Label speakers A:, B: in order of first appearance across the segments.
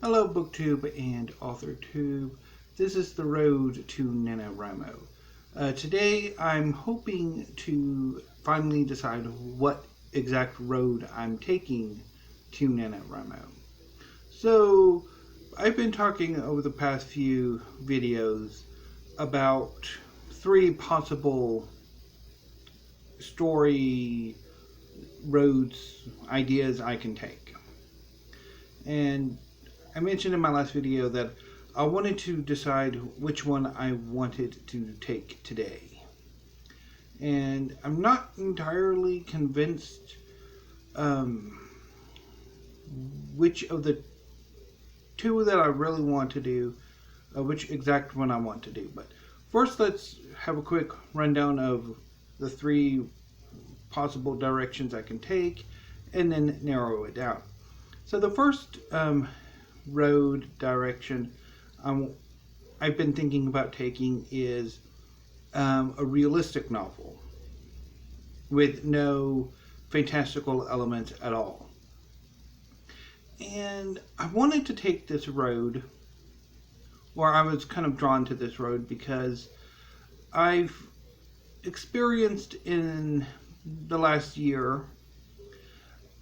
A: Hello BookTube and AuthorTube. This is the road to NaNoWriMo. Today I'm hoping to finally decide what exact road I'm taking to NaNoWriMo. So I've been talking over the past few videos about three possible story roads, ideas I can take. And I mentioned in my last video that I wanted to decide which one I wanted to take today. And I'm not entirely convinced which of the two that I really want to do, which exact one I want to do. But first, let's have a quick rundown of the three possible directions I can take and then narrow it down. So the first road direction I've been thinking about taking is a realistic novel with no fantastical elements at all. And I wanted to take this road, or I was kind of drawn to this road because I've experienced in the last year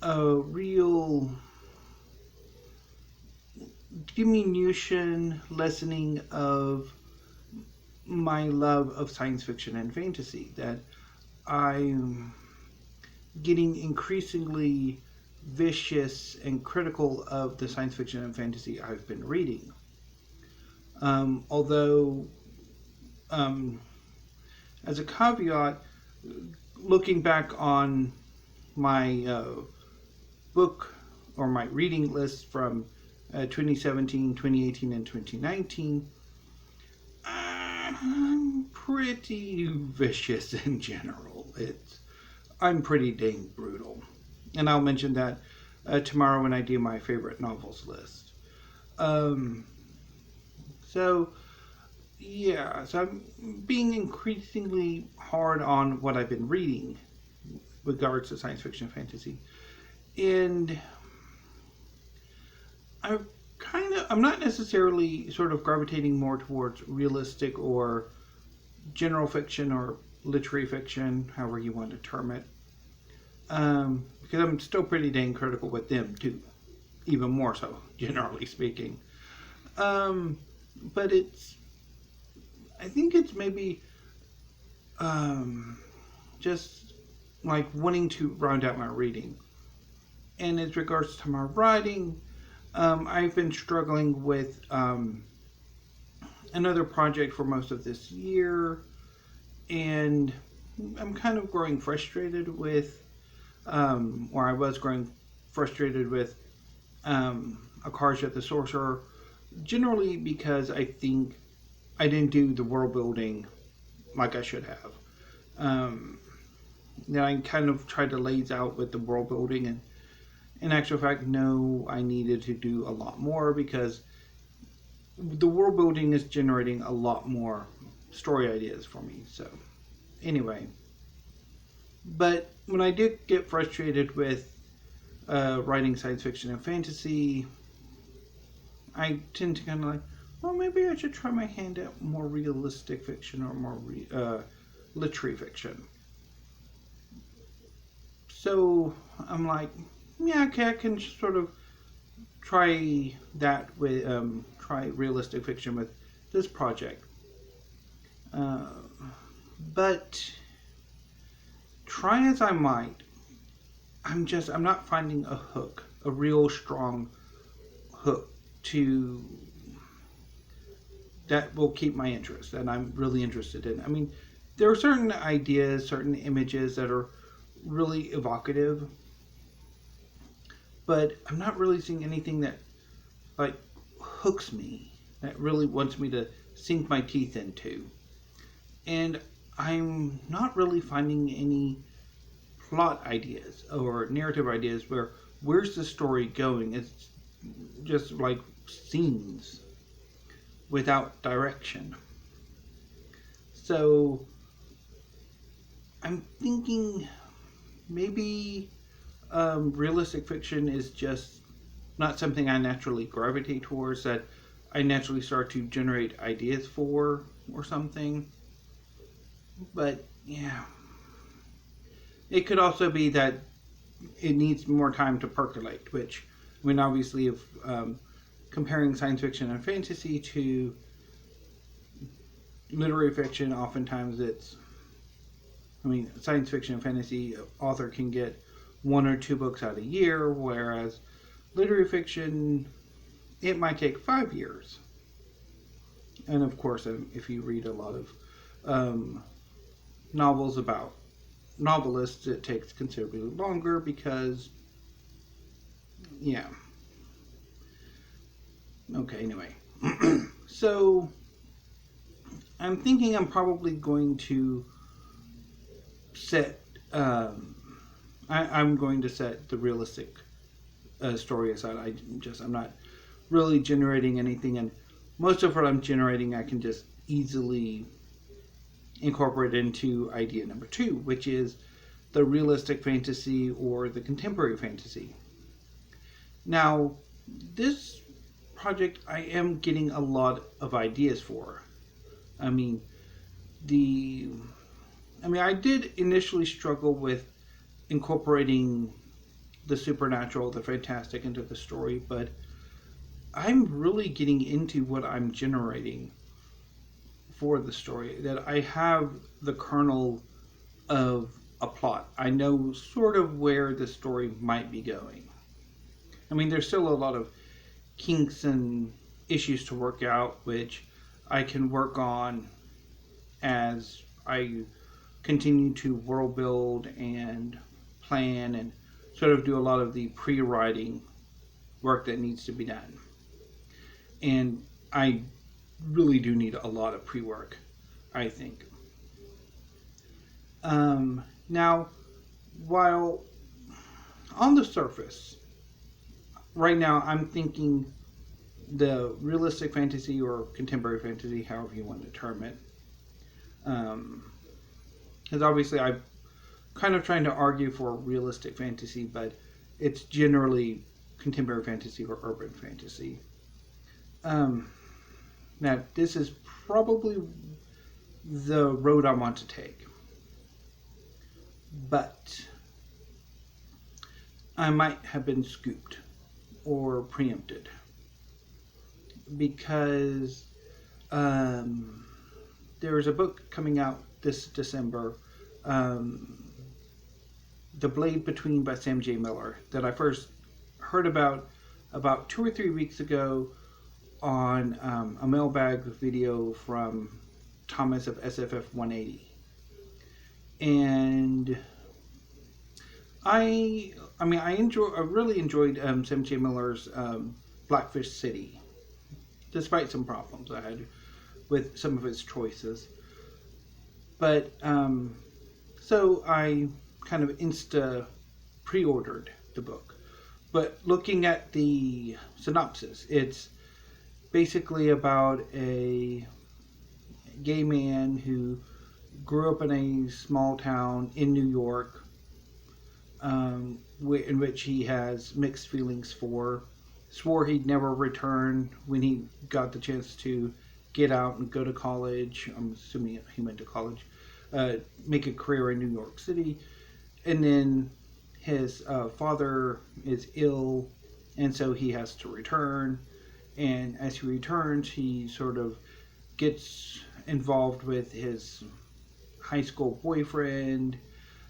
A: a real diminution, lessening of my love of science fiction and fantasy, that I'm getting increasingly vicious and critical of the science fiction and fantasy I've been reading. Although, as a caveat, looking back on my book or my reading list from 2017, 2018, and 2019, I'm pretty vicious in general. I'm pretty dang brutal. And I'll mention that tomorrow when I do my favorite novels list. So I'm being increasingly hard on what I've been reading with regards to science fiction and fantasy. And I'm not necessarily sort of gravitating more towards realistic or general fiction or literary fiction, however you want to term it, because I'm still pretty dang critical with them too, even more so, generally speaking. But I think it's maybe just like wanting to round out my reading. And as regards to my writing, I've been struggling with another project for most of this year, and I'm kind of growing frustrated with, or I was growing frustrated with Akarja the Sorcerer, generally because I think I didn't do the world building like I should have. That I kind of tried to laze out with the world building, and in actual fact, no, I needed to do a lot more because the world building is generating a lot more story ideas for me. So, anyway. But when I did get frustrated with writing science fiction and fantasy, I tend to kind of like, well, maybe I should try my hand at more realistic fiction or more literary fiction. So, I'm like, yeah, okay, I can sort of try that with, try realistic fiction with this project. But try as I might, I'm not finding a hook, a real strong hook that will keep my interest, that I'm really interested in. I mean, there are certain ideas, certain images that are really evocative, but I'm not really seeing anything that like hooks me, that really wants me to sink my teeth into. And I'm not really finding any plot ideas or narrative ideas where's the story going. It's just like scenes without direction. So I'm thinking maybe realistic fiction is just not something I naturally gravitate towards, that I naturally start to generate ideas for or something. But yeah, it could also be that it needs more time to percolate, which, I mean, obviously, if comparing science fiction and fantasy to literary fiction, oftentimes science fiction and fantasy author can get 1 or 2 books out a year, whereas literary fiction, it might take 5 years. And of course, if you read a lot of novels about novelists, it takes considerably longer because, yeah. Okay, anyway. So, I'm thinking I'm probably going to set, I'm going to set the realistic story aside. I'm not really generating anything, and most of what I'm generating I can just easily incorporate into idea number 2, which is the realistic fantasy or the contemporary fantasy. Now, this project I am getting a lot of ideas for. I did initially struggle with incorporating the supernatural, the fantastic into the story, but I'm really getting into what I'm generating for the story. That I have the kernel of a plot. I know sort of where the story might be going. I mean, there's still a lot of kinks and issues to work out, which I can work on as I continue to world build and plan and sort of do a lot of the pre-writing work that needs to be done. And I really do need a lot of pre-work, I think. Now, while on the surface, right now I'm thinking the realistic fantasy or contemporary fantasy, however you want to term it. Because obviously I'm kind of trying to argue for realistic fantasy, but it's generally contemporary fantasy or urban fantasy. Now, this is probably the road I want to take. But I might have been scooped or preempted because there is a book coming out this December, The Blade Between by Sam J. Miller, that I first heard about 2 or 3 weeks ago on a mailbag video from Thomas of SFF 180. And I really enjoyed Sam J. Miller's Blackfish City, despite some problems I had with some of his choices. But so I kind of pre-ordered the book. But looking at the synopsis, it's basically about a gay man who grew up in a small town in New York, in which he has mixed feelings for. Swore he'd never return when he got the chance to get out and go to college. I'm assuming he went to college, make a career in New York City. And then his father is ill, and so he has to return. And as he returns, he sort of gets involved with his high school boyfriend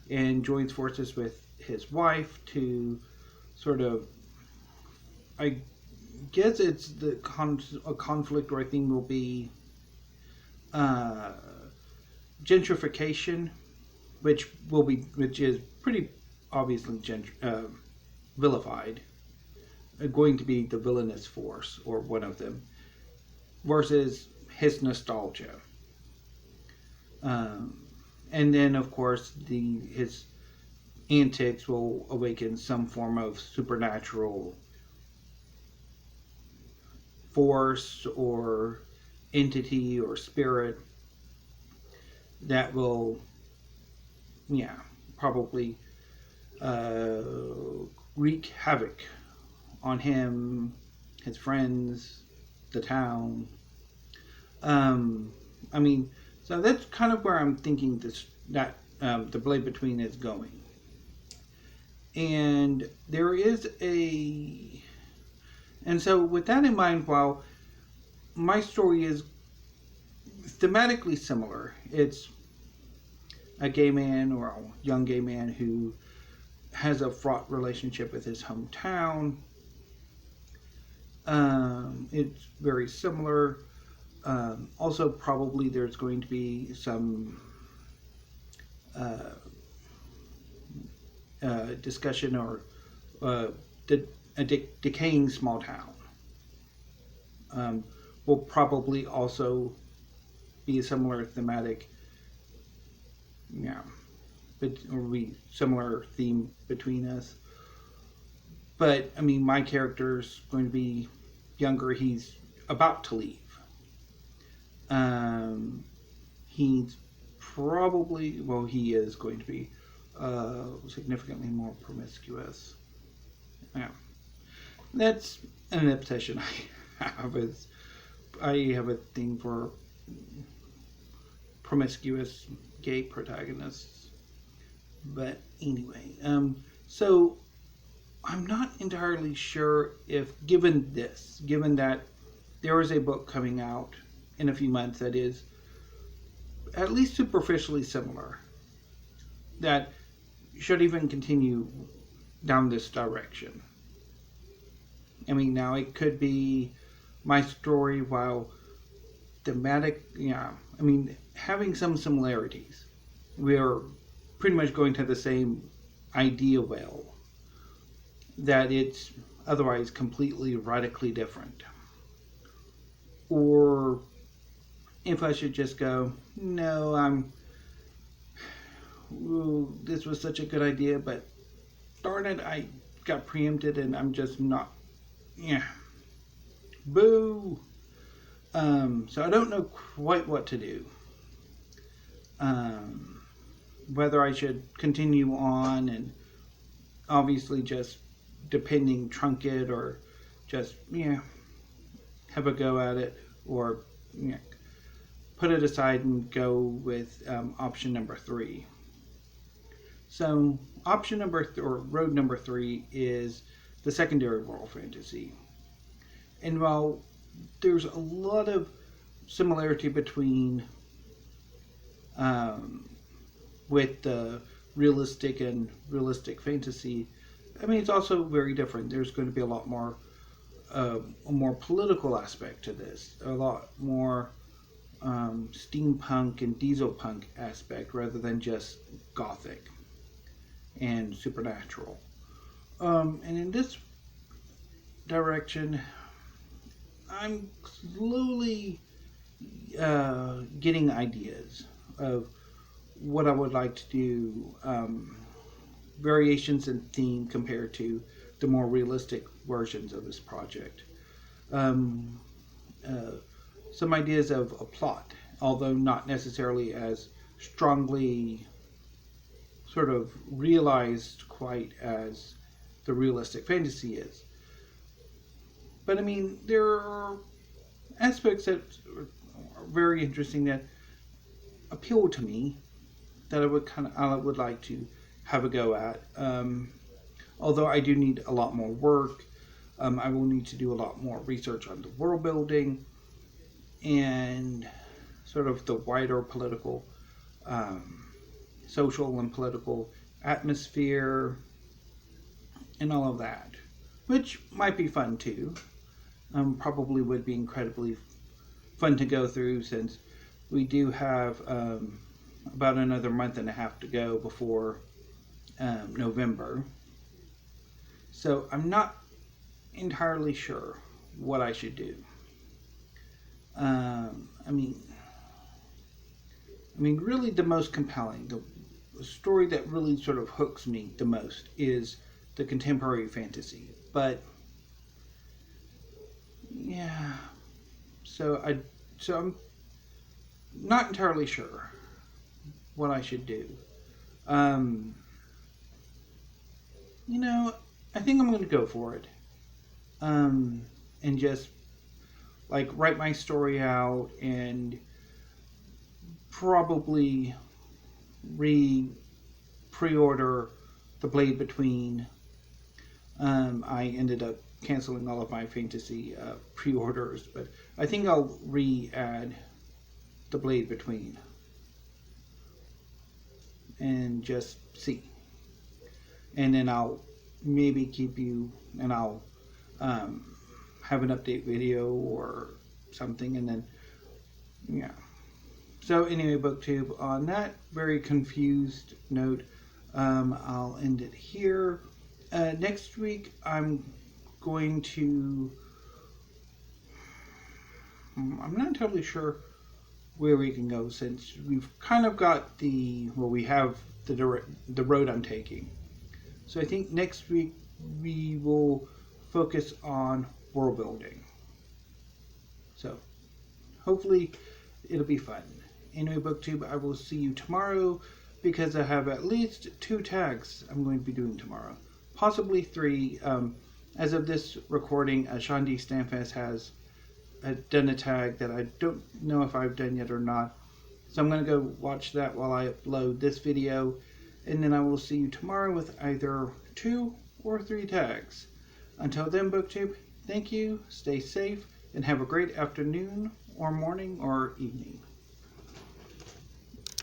A: and joins forces with his wife to sort of, I guess it's a conflict or a theme will be gentrification, which is pretty obviously vilified, going to be the villainous force or one of them, versus his nostalgia. And then, of course, his antics will awaken some form of supernatural force or entity or spirit that will, probably wreak havoc on him, his friends, the town. I mean, so that's kind of where I'm thinking the Blade Between is going. And there is and so with that in mind, while my story is thematically similar, it's a gay man or a young gay man who has a fraught relationship with his hometown. It's very similar. Also, probably there's going to be some discussion or a decaying small town. Will probably also be a similar thematic, yeah, or be similar theme between us. But I mean, my character's going to be younger. He's about to leave. He's probably, well, he is going to be significantly more promiscuous. Yeah, that's an obsession I have. I have a thing for promiscuous gay protagonists. But anyway, so I'm not entirely sure if, given that there is a book coming out in a few months that is at least superficially similar, that should even continue down this direction. I mean, now it could be my story, while thematic, yeah, I mean, having some similarities. We are pretty much going to the same idea well, that it's otherwise completely radically different. Or if I should just go, no, this was such a good idea, but darn it, I got preempted and I'm just not, yeah, boo. So I don't know quite what to do. Whether I should continue on and obviously just depending trunk it, or just, yeah, have a go at it, or, yeah, put it aside and go with option number 3. So option or road number 3 is the secondary world fantasy. And while there's a lot of similarity between with the realistic and realistic fantasy, I mean, it's also very different. There's going to be a lot more a more political aspect to this, a lot more steampunk and diesel punk aspect, rather than just gothic and supernatural. And in this direction, I'm slowly getting ideas of what I would like to do, variations in theme compared to the more realistic versions of this project. Some ideas of a plot, although not necessarily as strongly sort of realized quite as the realistic fantasy is. But I mean, there are aspects that are very interesting that appeal to me, that I would like to have a go at. Although I do need a lot more work, I will need to do a lot more research on the world building and sort of the wider political, social and political atmosphere and all of that, which might be fun too. Probably would be incredibly fun to go through, since we do have about another month and a half to go before November. So I'm not entirely sure what I should do. I mean, really the most compelling, the story that really sort of hooks me the most is the contemporary fantasy. But yeah, so I'm not entirely sure what I should do. I think I'm going to go for it. and just like write my story out and probably pre-order The Blade Between. I ended up canceling all of my fantasy pre-orders, but I think I'll re-add The Blade Between and just see. And then I'll maybe keep you, and I'll have an update video or something, and then yeah. So anyway, BookTube, on that very confused note, I'll end it here. Next week, I'm going to... I'm not totally sure where we can go, since we've kind of got the... Well, we have the road I'm taking. So I think next week we will focus on world building. So hopefully it'll be fun. Anyway, BookTube, I will see you tomorrow, because I have at least 2 tags I'm going to be doing tomorrow. Possibly 3. As of this recording, Sean D. Stamfast has done a tag that I don't know if I've done yet or not. So I'm going to go watch that while I upload this video. And then I will see you tomorrow with either 2 or 3 tags. Until then, BookTube, thank you, stay safe, and have a great afternoon, or morning, or evening.